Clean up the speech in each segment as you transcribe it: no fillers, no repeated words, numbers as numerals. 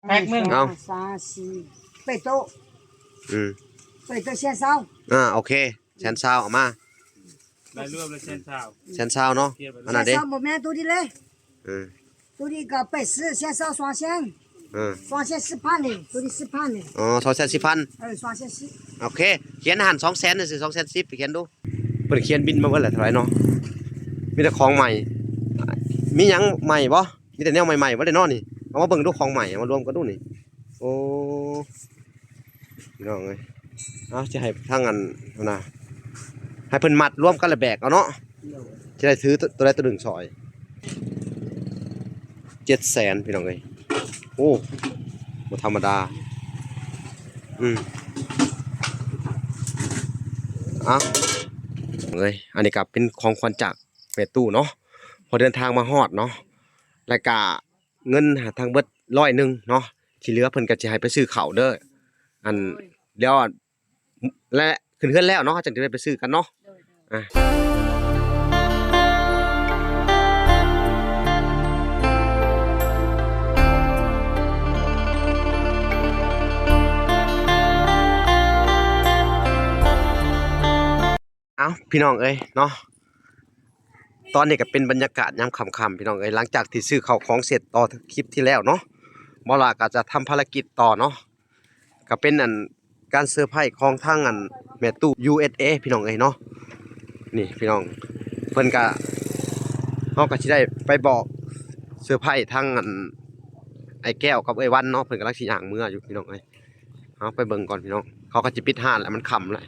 แพ็คหนึ่ง เอา 3 4 8 tô 8 tô xe sau โอเคแสนซาวเอามา ได้รวมเลยเส้นเช้า แสนซาวเนาะอันนั้น xe เด้ sau một mẹ tôi đi lên อืม tôi đi cả 84 xe sau xoan xe xoan xe 10 pan này tôi đi 10 pan này อ๋อ240,000 xoan xe 10 โอเคเขียนอาหาร200,000นี่สิ210,000ไปเขียนดูเพิ่นเขียนบินมาเบิดแหละเท่าไหร่เนาะมีแต่ของใหม่มีหยังใหม่บ่มีแต่แนวใหม่ๆบ่ได้เนาะนี่เอามาเบิ่งดูของใหม่เอามารวมกันดูนี่โอ้พี่น้องเอ้ยเอาสิให้ทางอันนะให้เพิ่นมัดรวมกันแล้วแบกเอาเนาะจะได้ถือตัวใดตัวหนึ่งซอย700,000พี่น้องเอ้ยโอ้บ่ธรรมดาเลยอันนี้ก็เป็นของขวัญจากแม่ตู้เนาะพอเดินทางมาฮอดเนาะแล้วก็เงินหาทางเบิด100เนาะที่เหลือเพิ่นก็สิให้ไปซื้อข้าวเด้ออันแล้วและขึ้นเฮือนแล้วเนาะจังสิได้ไปซื้อกันเนาะพี่น้องเอ้ยเนาะตอนนี้ก็เป็นบรรยากาศยามค่ำๆพี่น้องเอ้ยหลังจากที่ซื้อข้าวของเสร็จต่อคลิปที่แล้วเนาะบ่ล่ะก็จะทำภารกิจต่อเนาะก็เป็นอันการเซอร์ไพรส์ของทางอันแม่ตู้ USA พี่น้องเอ้ยเนาะนี่พี่น้องเพิ่นก็เฮาก็สิได้ไปบอกเซอร์ไพรส์ทางอันไอ้แก้วกับไอ้วันเนาะเพิ่นกำลังสิย่างมื้ออยู่พี่น้องเอ้ยเอาไปเบิ่งก่อนพี่น้องเขาก็สิปิดห้านแล้วมันค่ำแล้ว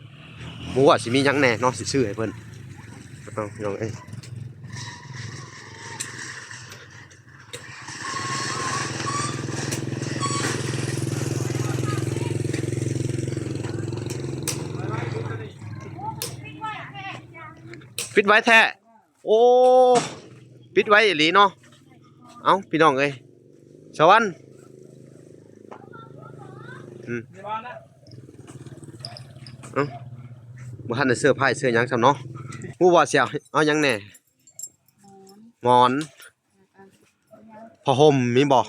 บ่ว่าสิมีหยังแน่เนาะสิซื้อให้เพิ่นเอาพี่น้องเอ้ยปิดไว้แท้โอ้ปิดไว้อีหลีเนาะเอ้าพี่น้องเอ้ยสวรรค์บ่ทันได้เสื้อผ้าเสื้อหยังซ้ำเนาะฮู้ว่าสิเอาหยังแน่หมอนผ้าห่มมีบ่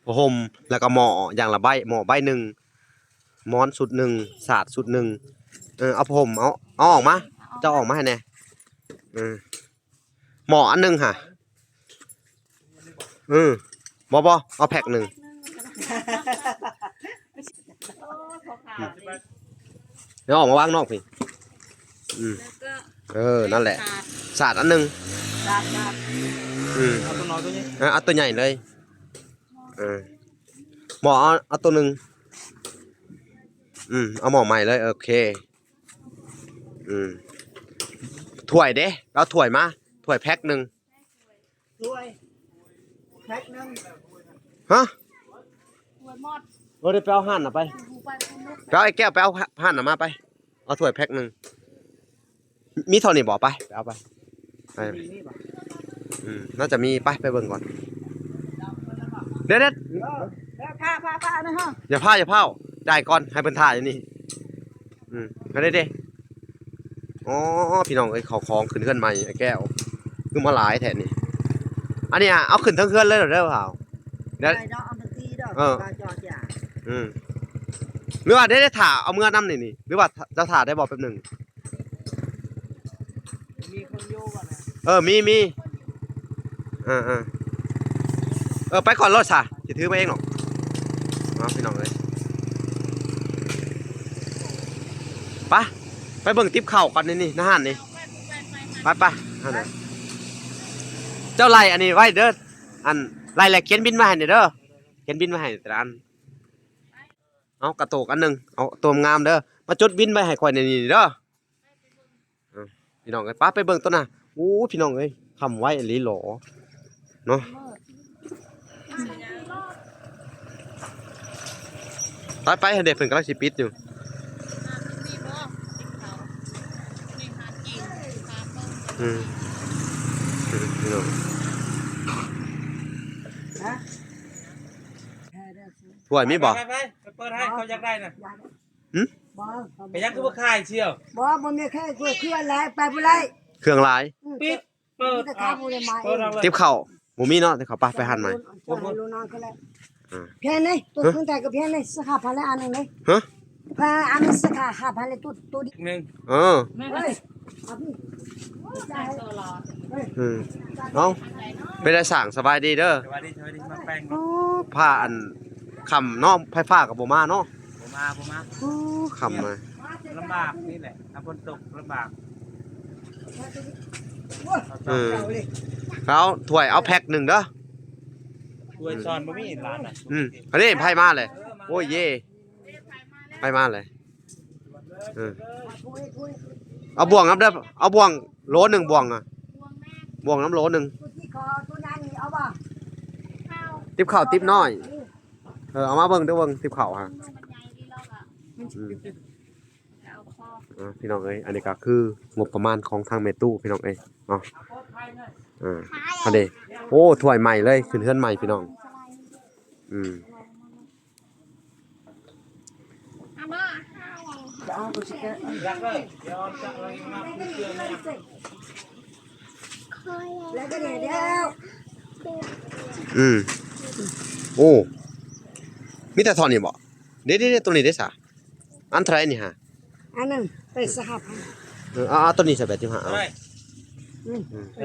ผ้าห่มแล้วก็หม้ออย่างละใบหม้อใบหนึ่งหมอนสุดหนึ่งสาดสุดหนึ่งเอาผ้าห่มเอาออกมาเจ้าออกมาให้แน่หม้ออันหนึงค่ะบ่เอาแพ็คหนึ่งเดี๋ยวออกมาวางนอกพี่นั่นแหละสาดอันหนึงเอาตัวน้อยตัวนี้ เอาตัวใหญ่เลยหม้อเอาตัวหนึ่งเอาหม้อใหม่เลยโอเคถ้วยเด้เอาถ้วยมาถ้วยแพ็คหนึ่งถ้วยแพ็คนึงฮะเดี๋ยวไปเอาห่านน่ะไปเอาไอ้แก้วไปเอาห่านน่ะมาไปเอาถ้วยแพ็คหนึ่งมีเท่านี้บ่ไปเอาไปน่าจะมีไปเบิ่งก่อนเด็ดผ้านะฮะอย่าพลาดจ่ายก่อนให้เพิ่นถ่ายอยู่นี่ให้ได้เด้อ๋อพี่น้องเอ้ยเขาของขึ้นเฮือนใหม่ไอ้แก้วคือมาหลายแท้นี่อันนี้เอาขึ้นทั้งเฮือนเลยเหรอเด้อเปล่าเดี๋ยวหรือว่าได้ถ่าเอาเมื่อน้ำนี่หรือว่าจะถ่าได้บอกแป๊บหนึ่งมีคนโยก่อนนะมีไปก่อนรถซะจะถือไปเองหรอกพี่น้องเลยไปเบิ่งติ๊บเข่าก่อนนี่นะฮั่นนี่ไปเจ้าไล่อันนี้ไว้เด้ออันไล่แหละเขียนบินมาให้เด้อเขียนบินมาให้แต่อันเอากระโตกอันหนึ่งเอาตัวงามเด้อมาจดบินไปให้ข่อยนี่เด้อพี่น้องกันไปเบิ่งต้นน่ะโอ้พี่น้องเอ้ยคำไว้อีหลีหลอเนาะไปเด็กเพิ่นกำลังสิปิดอยู่ถ้วยมีบ่ไปเปิดให้เขาอยากได้น่ะไปยังคือบ่ขายเชียวบ่มีแค่เครื่องอะไรไปบ่ได้เครื่องหลายปิดเปิดติ๊บเข้าบ่มีเนาะติ๊บเข้าไปหั่นใหม่便宜，多存在个便宜，4,500来安能嘞？ ฮะ 安能4,500来多的。 หนึ่ง เออ 哎，阿弟，加黑， อืมเอาเป็นได้สั่งสบายดีเด้อ สวัสดีมาแป้ง โอ้ผ้าอันคำเนาะไฟฟ้ากับบ่มาเนาะ ผมมา โอ้คำเลย ลำบากนี่แหละถ้าฝนตกลำบาก เอาถ้วยเอาแพ็คหนึ่งเด้อ ช่วยซ้อนบ่มีร้านน่ะ อันนี้ไพ่มาเลยโอ้ยเย่ไพ่มาเลยเอาบ่วงครับเด้อเอาบ่วงโลหนึ่งบ่วงอ่ะบ่วงน้ำโลหนึ่งติ๊บข้าวติ๊บน้อยเอามาเบิ่งเด้อเบิ่งติ๊บข้าวฮะพี่น้องเอ้ยอันนี้ก็คืองบประมาณของทางเมตู้พี่น้องเอ้ยเนาะอันนี้โอ้ถ้วยใหม่เลยขึ้นเฮือนใหม่พี่น้องรักเลยเดี๋ยวจะอะไรมาเชื่อเนี่ย 来个点点， โอ้มีแต่ทอนนี่บ่เด้ๆๆตัวนี้ได้ซะอันเท่าไหร่นี่ฮะ 安能85,000，เอาตัวนี้ซะแบบที่ฮะ เท่า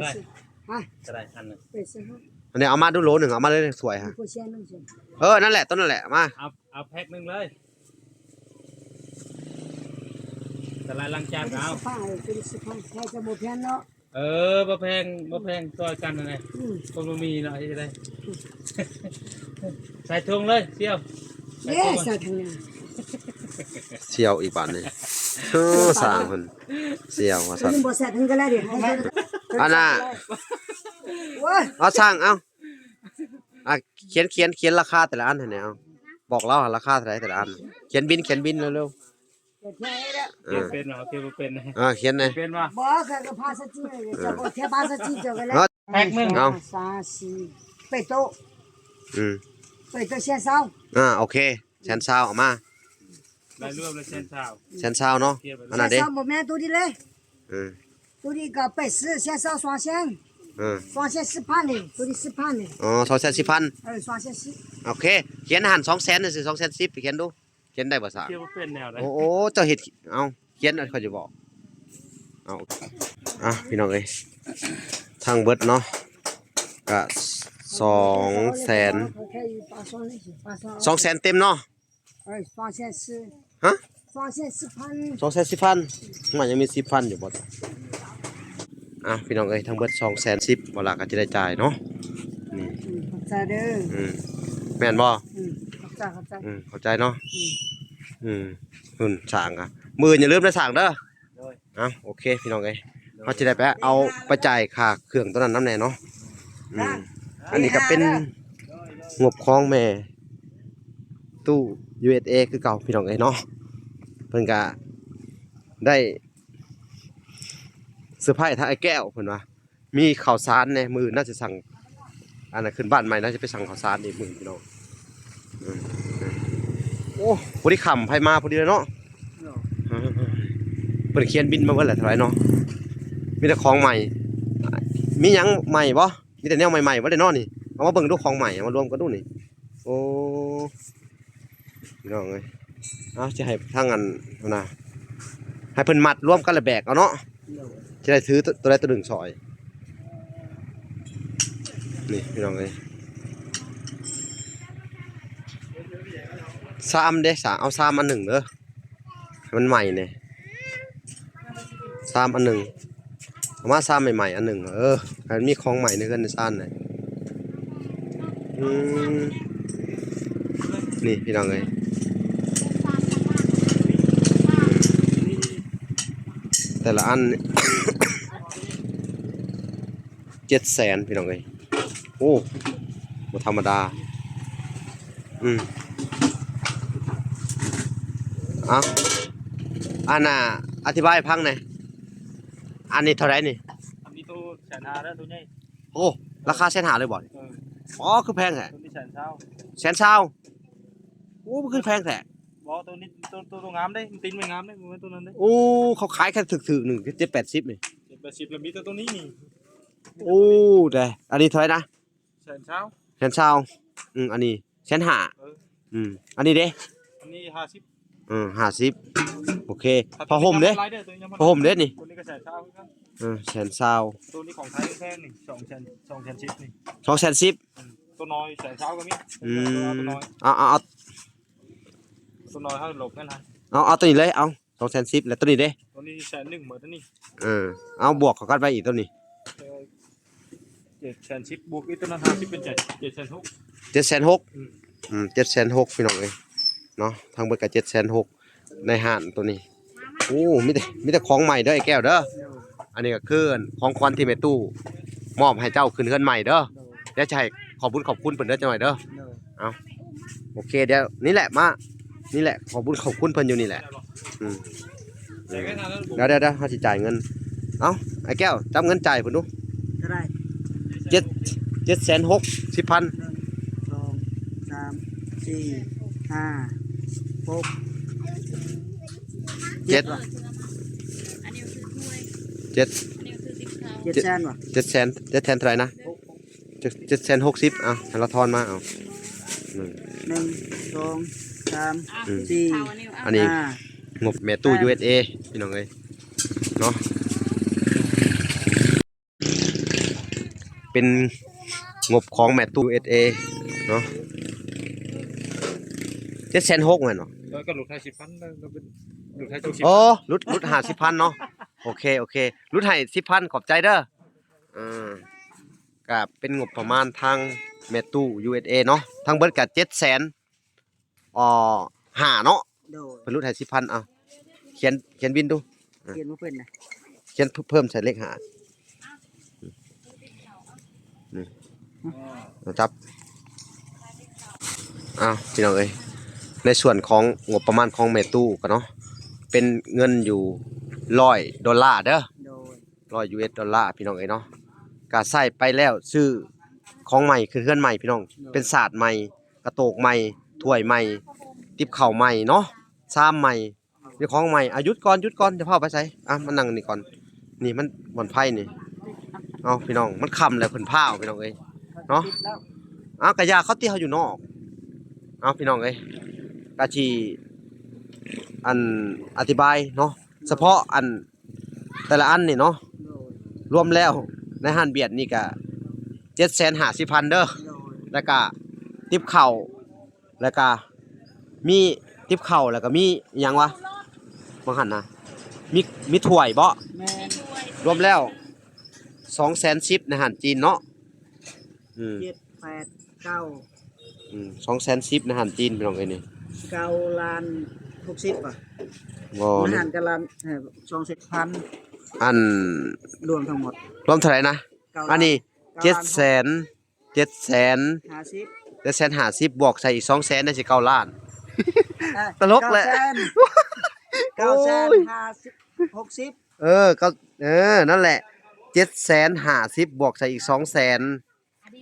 ไหร่ 80，啊， จะได้อันหนึง 85， อันนี้เอามาดูโลหนึ่งเอามาเลยสวยฮะ 不嫌弄些， นั่นแหละต้นนั่นแหละมา เอาแพ็คหนึงเลยแต่ละลังจานเอา 这里10块，还这没骗了， บ่แพงซอยกันอะไรคนบ่มีเนาะจะได้ ใส่ถุงเลยเสี่ยว 也是疼呀， เสี่ยวอีกบาทนึงสร้างเพิ่นเสี่ยวว่าซั่น 你没晒疼个来的， อันน่ะ 我， เอาสร้างเอาเขียนราคาแต่ละอันให้แหน่เอาบอกเราราคาเท่าไหร่แต่ละอันเขียนบินเร็ว 这便宜的， เกี่ยวเป็นเหรอเกี่ยวบ่เป็นนะ เขียนเลย เป็นว่า 没个80几，这个贴80几这个嘞， แพ็คหนึง เอา 3、4，北斗， อืม 北斗线上， โอเคแสนซาวเอามา ได้รวมเลยเส้นเช้า แสนซาวเนาะอันนั้น 线 เด้ 上没买多的嘞， อืม 多的个80线上双线， 双线10盘的，多的10盘的， อ๋อ240,000双线10。 โอเคเขียนอาหาร200,000นี่สิ210,000ไปเขียนดูเขียนได้บ่ซะ เกี่ยวบ่เป็นแนวเลย โอ้เจ้าเฮ็ดเอาเขียนเขาจะบอกเอาพี่น้องเอ้ยทางเบิดเนาะก็200,000 200,000เต็มเนาะ 双线10， ฮะ 双线10盘， 210,000มันยังมี10,000อยู่บ่พี่น้องเอ้ยทั้งเบิด210,000บ่ล่ะก็จะได้จ่ายเนาะนี่ 在的， แม่นบ่ 在。 เข้าใจเนาะสร้างอ่ะมื้ออย่าลืมได้สร้างเด้อ โดย โอเคพี่น้องเอ้ยเฮาจะได้ไปเอาไปจ่ายค่าเครื่องตัวนั้นนำแน่เนาะอันนี้ก็เป็นงบของแม่ตู้ USA คือเก่าพี่น้องเอ้ยเนาะเพิ่นก็ได้เซอร์ไพรส์ทางไอ้แก้วเพิ่นว่ามีข้าวสารแน่มื้อน่าจะสั่งอันนั้นขึ้นบ้านใหม่น่าจะไปสั่งข้าวสารอีกมื้อพี่น้องโอ้พอดีขำไผมาพอดีเลยเนาะเพิ่นเขียนบินมาเบิดแหละเท่าไหร่เนาะมีแต่ของใหม่มีหยังใหม่บ่มีแต่แนวใหม่ๆบ่ได้เนาะนี่เอามาเบิ่งดูของใหม่เอามารวมกันดูนี่โอ้พี่น้องเอ้ยเอาจะให้ทางอันนะให้เพิ่นมัดรวมกันแล้วแบกเอาเนาะจะได้ถือตัวใดตัวหนึ่งซอยนี่พี่น้องเอ้ย3เด้3เอา3อันหนึ่งเด้อให้มันใหม่เนี่ย3อันหนึ่งเอามา3ใหม่ๆอันหนึ่งให้มันมีของใหม่ในเรือนในซ่านน่ะนี่พี่น้องเอ้ยแต่ละอัน 700,000พี่น้องเอ้ยโอ้บ่ธรรมดาอันน่ะอธิบายให้ฟังหน่อยอันนี้เท่าไหร่นี่ อันนี้ตู้แสนห้าแล้วตัวใหญ่ โอ้ราคา150,000เลยบ่อ๋อคือแพงแท้ ตัวนี้แสนเช้า 120,000โอ้มันคือแพงแท้ บ่ตัวนี้ตัวงามได้มันติ้นไม่งามได้มันตัวนั้นได้ โอ้เขาขายแค่ถึกๆหนึ่ง780นี่ 70แล้วมีแต่ตัวนี้นี่ โอ้แต่อันนี้เท่าไหร่นะ แสนเช้า 120,000อันนี้ 150,000 เออ อันนี้เด้ อันนี้50 50โอเคพอห่มเด้พอห่มเด้นี่ ตัวนี้ก็แสนเช้าคือกัน 120,000 ตัวนี้ของไทยแพงนี่2,000ชิปนี่ 210,000 ตัวน้อยแสนเช้าก็มี ตัวน้อย เอา ตัวน้อยให้หลบนั่นฮะ เอาตัวนี้เลยเอา210,000แล้วตัวนี้เด้ ตัวนี้100,000เหมือนตัวนี้ เอาบวกเข้ากันไปอีกตัวนี้ 700,000ชิปบวกอีกตัวนั้น50เป็น7,600 760,000 760,000พี่น้องเอ้ยเนาะทางเบิดก็760,000ในห้านตัวนี้โอ้มีแต่ของใหม่เด้อไอ้แก้วเด้ออันนี้ก็คือของขวัญที่แม่ตู้มอบให้เจ้าขึ้นเฮือนใหม่เด้อเดี๋ยวจะให้ขอบคุณเพิ่นเด้อจังหน่อยเด้อเอาโอเคเดี๋ยวนี่แหละนี่แหละขอบคุณเพิ่นอยู่นี่แหละเดี๋ยวเฮาสิจ่ายเงินเอาไอ้แก้วจับเงินจ่ายเพิ่นดู เท่าไหร่ 760,000 1 2 3 4 5 6 7 ว่ะ อันนี้คือถ้วย 7 อันนี้คือติ๊กเขา 700,000ว่ะ 700,000เท่าไหร่นะ760,000ให้เราทอนมาเอา 1 2 3 อ่ะ สี่ เขาอันนี้ อันนี้ 5 งบแม่ตู้ USA พี่น้องเอ้ยเนาะเป็นงบของแม่ตู้ USA เนาะ760,000แม่นเนาะ แล้วก็หลุดให้10,000แล้วก็เป็นหลุดให้จุกโอ้ลุด50,000เนาะโอเคลุดให้10,000ขอบใจเด้อก็เป็นงบประมาณทางแม่ตู้ USA เนาะทั้งเบิดก็700,0005เนาะ โดย เพิ่นลุดให้10,000เอาเขียนบินดู เขียนบ่เป็นนะ เขียนเพิ่มใส่เลข5นี่เราจับพี่น้องเอ้ยในส่วนของงบประมาณของแม่ตู้ก็เนาะเป็นเงินอยู่$100เด้อ โดย $100 พี่น้องเอ้ยเนาะก็ใส่ไปแล้วซื้อของใหม่คือเฮือนใหม่พี่น้องเป็นศาสตร์ใหม่กระโตกใหม่ถ้วยใหม่ติบข้าวใหม่เนาะชามใหม่มีของใหม่หยุดก่อนจะพาไปใส่มานั่งนี่ก่อนนี่มันบ่อนไผ่นี่เอาพี่น้องมันค่ำแล้วเพิ่นพาเอาพี่น้องเอ้ยเนาะกะยาเขาที่เฮาอยู่นอกพี่น้องเอ้ยกะสิอธิบายเนาะเฉพาะแต่ละอันนี่เนาะ โดย รวมแล้วในห้านเบียดนี่ก็750,000เด้อ โดย แล้วก็ติบข้าวแล้วก็มีติบข้าวแล้วก็มีอิหยังวะบ่หั่นนะมีถ้วยบ่ แม่น รวมแล้ว210,000ในห้านจีนเนาะ7 8 9 210,000ในห้านจีนพี่น้องเอ้ยนี่ 9ล้าน60ป่ะ บ่ อาหารกะล้าน2,000,000 อัน รวมทั้งหมด รวมเท่าไหร่นะ 9 อันนี้750,000บวกใส่อีก200,000ได้สิ9ล้าน ตลกแหละ 950 ก็นั่นแหละ750,000บวกใส่อีก200,000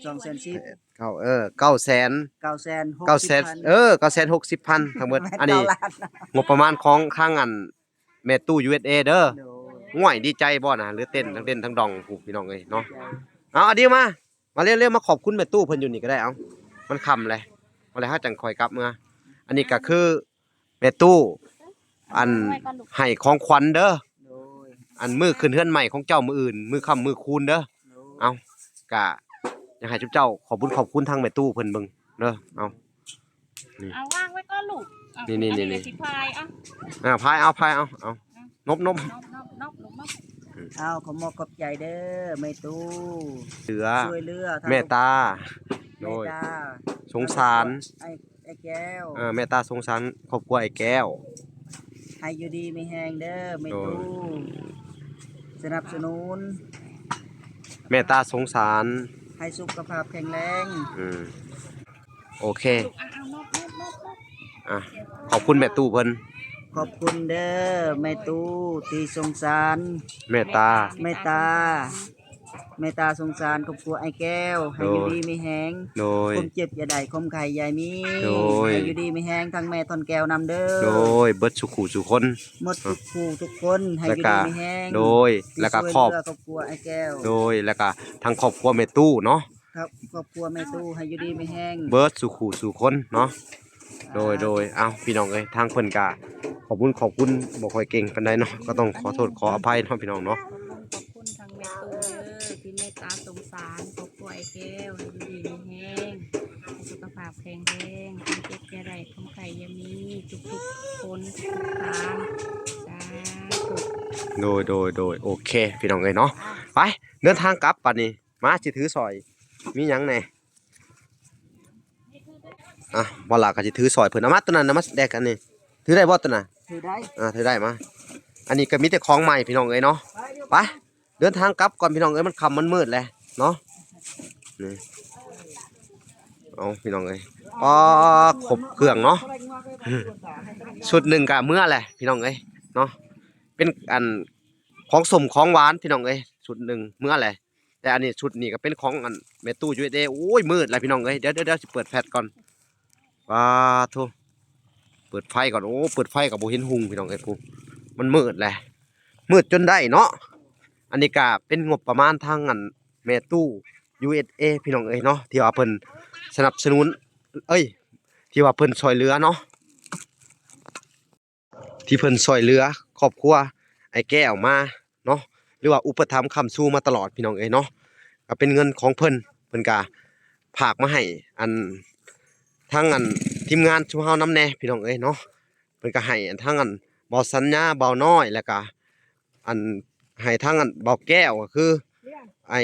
210 900,000 960,000ทั้งหมดอันนี้ งบประมาณของข้างแม่ตู้ USA เด้อง่วยดีใจบ่น่ะหรือเต้นทั้งดองผู้พี่น้องเอ้ยเนาะเอาอันนี้มาเร็วๆมาขอบคุณแม่ตู้เพิ่นอยู่นี่ก็ได้เอามันค่ำเลยบ่ได้เฮาจังค่อยกลับเมื่ออันนี้ก็คือแม่ตู้ให้ของขวัญเด้อมื้อขึ้นเฮือนใหม่ของเจ้ามื้ออื่นมื้อค่ำมื้อคูณเด้อเอาก็อยากให้ทุกเจ้าขอบคุณทางแม่ตู้เพิ่นเบิ่งเด้อเอา เอาวางไว้ก็ลูก นี่ สิพายอ่ะ พายเอานบ นบลูกนบ เอาขอมขอบใจเด้อแม่ตู้ เหลือ ช่วยเหลือ เมตตาโด โด ย ย สงสาร ไอ้แก้ว เมตตาสงสารครอบครัวไอ้แก้ว ให้อยู่ดีมีแฮงเด้อแม่ โดย ตู้สนับสนุน เมตตาสงสาร ให้สุขภาพแข็งแรง โอเค ลูกเอานบ ขอบคุณแม่ตู้เพิ่น ขอบคุณเด้อแม่ตู้ที่สงสาร เมตตา เมตตาสงสารครอบครัวไอ้แก้วให้อยู่ดีมีแฮง โดย คมเจ็บอย่าได้คมไข่อย่ามี โดย ให้อยู่ดีมีแฮงทั้งแม่ทอนแก้วนำเด้อ โดยเบิดสุขุสุคน หมดทุกคู่ทุกคนให้อยู่ดีมีแฮง โดยแล้วก็ ที่ ครอบ ช่วยเหลืครอบครัวไอ้แก้ว โดยแล้วก็ทางครอบครัวแม่ตู้เนาะ ครับครอบครัวแม่ตู้ให้อยู่ดีไม่แห้ง เบิร์ดสู่ขู่สู่คนเนาะโดยเอ้าพี่น้องเอ้ยทางเพิ่นก็ขอบคุณบ่ค่อยเก่งปานใดเนาะก็ต้องขอโทษขออภัยเนาะพี่น้องเนาะ ขอบคุณทางแม่ตู้เด้อที่เมตตาสงสารครอบครัวไอ้แก้วให้อยู่ดีมีแห้งให้สุขภาพแข็งแรงความเจ็บแก่ใดความไข่อยามีทุกๆคนทุกทางสาธุ โดยโอเคพี่น้องเอ้ยเนาะไปเดินทางกลับบัดนี้มาสิถือซอยมีหยังแหน่อ่ะบ่ล่ะก็สิถือซอยเพิ่นเอามาตัวนั้นนะมาแดกกันนี่ถือได้บ่ตัวน่ะ ถือได้ ถือได้มาอันนี้ก็มีแต่ของใหม่พี่น้องเอ้ยเนาะไปเดินทางกลับก่อนพี่น้องเอ้ยมันค่ำมันมืดแล้วเนาะนี่เอาพี่น้องเอ้ยอ๋อครบเครื่องเนาะชุดหนึ่งกะเมื่อแหละพี่น้องเอ้ยเนาะเป็นอันของสมของหวานพี่น้องเอ้ยชุดหนึ่งเมื่อแหละแต่อันนี้ชุดนี้ก็เป็นของอันแม่ตู้ยูเอเดโอ้ยมืดแล้วพี่น้องเอ้ยเดี๋ยวสิเปิดแฟลชก่อนว้าโธ่เปิดไฟก่อนโอ้เปิดไฟกับโบเห็นหุงพี่น้องเอ้ยผู้มันมืดแหละมืดจนได้เนาะอันนี้ก็เป็นงบประมาณทางอันแม่ตู้ USA พี่น้องเอ้ยเนาะที่ว่าเพิ่นสนับสนุนที่ว่าเพิ่นช่วยเหลือเนาะที่เพิ่นช่วยเหลือครอบครัวไอ้แก้วมาเนาะหรือว่าอุปถัมภ์ค้ำสู้มาตลอดพี่น้องเอ้ยเนาะก็เป็นเงินของเพิ่นก็ฝากมาให้อันทั้งอันทีมงานชุมเฮานำแน่พี่น้องเอ้ยเนาะเพิ่นก็ให้อันทั้งอันเบาสัญญาเบาน้อยแล้วก็อันให้ทั้งอันเบาแก้วก็คือไอ้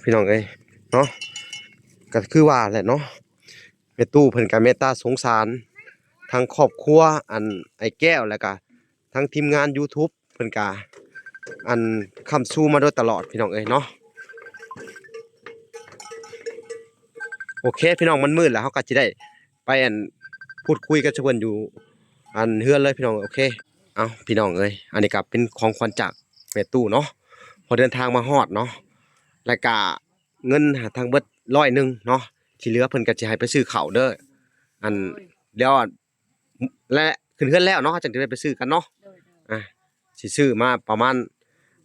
พี่น้องเอ้ยเนาะก็คือว่าแหละเนาะแม่ตู้เพิ่นก็เมตตาสงสารทั้งครอบครัวอันไอ้แก้วแล้วก็ทั้งทีมงาน YouTube เพิ่นก็อันค้ำสู้มาโดยตลอดพี่น้องเอ้ยเนาะโอเคพี่น้องมันมืดแล้วเฮาก็สิได้ไปอันพูดคุยกับเพิ่นอยู่อันเฮือนเลยพี่น้องโอเคเอาพี่น้องเอ้ยอันนี้ก็เป็นของขวัญจากแม่ตู้เนาะพอเดินทางมาฮอดเนาะแล้วก็เงินหาทางเบิด100เนาะที่เหลือเพิ่นก็สิให้ไปซื้อข้าวเด้ออันแล้วและขึ้นเฮือนแล้วเนาะจังสิได้ไปซื้อกันเนาะสิซื้อมาประมาณ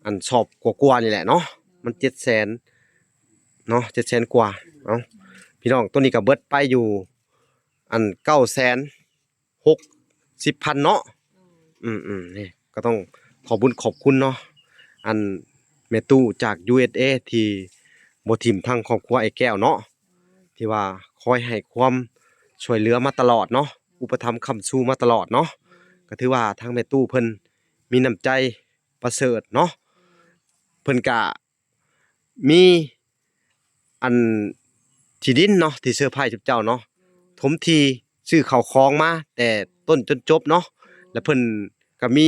อันสอบกว่าๆนี่แหละเนาะมัน700,000เนาะ700,000กว่าเอ้าพี่น้องตัวนี้ก็เบิดไปอยู่อัน960,000เนาะนี่ก็ต้องขอบคุณเนาะอันแม่ตู้จาก USA ที่บ่ทิ่มทั้งครอบครัวไอ้แก้วเนาะที่ว่าคอยให้ความช่วยเหลือมาตลอดเนาะอุปถัมภ์ค้ำสู้มาตลอดเนาะก็ถือว่าทางแม่ตู้เพิ่นมีน้ำใจประเสริฐเนาะเพิ่นก็มีอันที่ดินเนาะที่เสื้อผ้าจุบเจ้าเนาะถมทีซื้อข้าวของมาแต่ต้นจนจบเนาะแล้วเพิ่นก็มี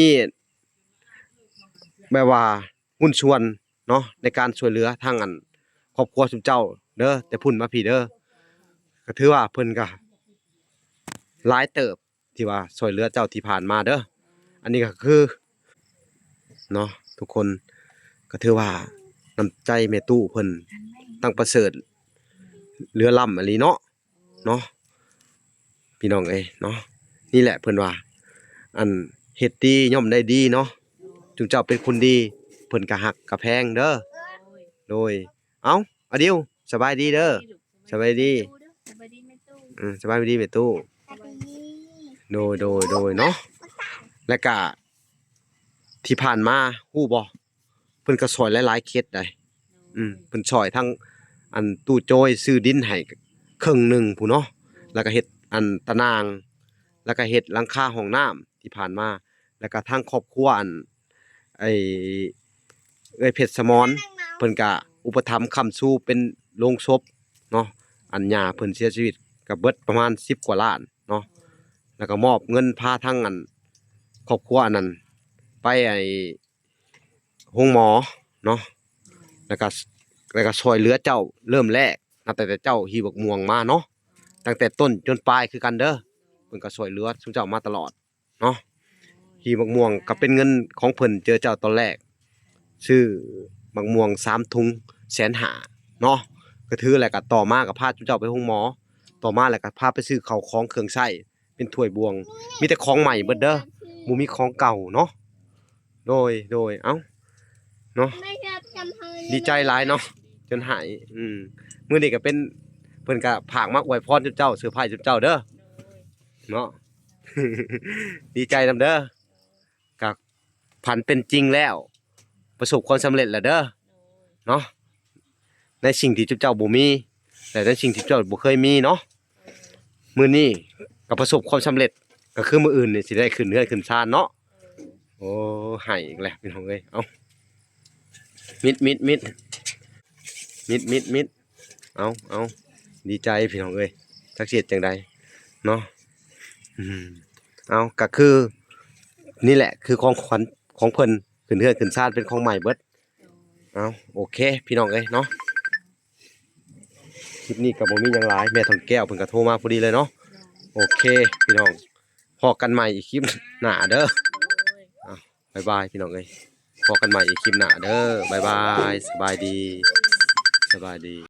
แบบว่าหุ้นส่วนเนาะในการช่วยเหลือทางอันครอบครัวจุบเจ้าเด้อแต่พุ่นมาพี่เด้อก็ถือว่าเพิ่นก็หลายเติบที่ว่าช่วยเหลือเจ้าที่ผ่านมาเด้ออันนี้ก็คือเนาะทุกคนก็ถือว่าน้ำใจแม่ตู้เพิ่นตั้งประเสริฐเรือล่ำอะไรเนาะพี่น้องเอ้ยเนาะนี่แหละเพิ่นว่าอันเฮ็ดดีย่อมได้ดีเนาะจุเจ้าเป็นคนดีเพิ่นก็ฮักก็แพงเด้อโดยเอ้าอดิวสบายดีเด้อสบายดีสบายดีแม่ตู้ สบายดีแม่ตู้โดยเนาะแล้วก็ที่ผ่านมาฮู้บ่เพิ่นก็ช่วยหลายๆเคสได้เพิ่นช่วยทั้งอันตู้โจยซื้อดินให้ครึ่งหนึงผู้เนาะแล้วก็เฮ็ดอันตะนางแล้วก็เฮ็ดหลังคาห้องน้ำที่ผ่านมาแล้วก็ทางครอบครัวอันไอ้เพชรสมรเพิ่นก็อุปถัมภ์ค้ำสู้เป็นโรงศพเนาะอันย่าเพิ่นเสียชีวิตก็เบิดประมาณ10กว่าล้านเนาะแล้วก็มอบเงินพาทั้งอันครอบครัวอันนั้นไปไอ้โรงหมอเนาะแล้วก็ช่วยเหลือเจ้าเริ่มแรกนับแต่เจ้าฮีบักม่วงมาเนาะตั้งแต่ต้นจนปลายคือกันเด้อเพิ่นก็ช่วยเหลือซุเจ้ามาตลอดเนาะฮีบักม่วงก็เป็นเงินของเพิ่นเจอเจ้าตอนแรกซื้อบักม่วง3ถุง150,000เนาะก็ถือแล้วก็ต่อมาก็พาซุเจ้าไปโรงหมอต่อมาแล้วก็พาไปซื้อข้าวของเครื่องใช้เป็นถ้วยบวงมีแต่ของใหม่เบิดเด้อบ่มีของเก่าเนาะโดยเอ้าเนาะดีใจหลายเนาะ จนหายมื้อนี้ก็เป็นเพิ่นก็ผากมาอวยพรจุเจ้าเซอร์ไพรส์จุเจ้าเด้อเนาะ ดีใจนำเด้อก็ผันเป็นจริงแล้ว ประสบความสำเร็จแล้วเด้อเนาะในสิ่งที่จุเจ้าบ่มีแต่ในสิ่งที่เจ้าบ่เคยมีเนาะมื้อนี้ก็ประสบความสำเร็จก็คือมื้ออื่นนี่สิได้ขึ้นเรือนขึ้นศาลเนาะโอ้ให้อีกแล้วพี่น้องเอ้ยเอามิดเอาดีใจพี่น้องเอ้ยจักสิเฮ็ดจังไดเนาะเอาก็คือนี่แหละคือของขวัญของเพิ่นขึ้นเรือนขึ้นศาลเป็นของใหม่เบิดเอาโอเคพี่น้องเอ้ยเนาะคลิปนี้ก็บ่มีหยังหลายแม่ทองแก้วเพิ่นก็โทรมาพอดีเลยเนาะโอเคพี่น้องพอกันใหม่อีกคลิปหน้าเด้อบ๊ายบายพี่น้องเอ้ยพอกันใหม่อีกคลิปหน้าเด้อบ๊ายบายสบายดี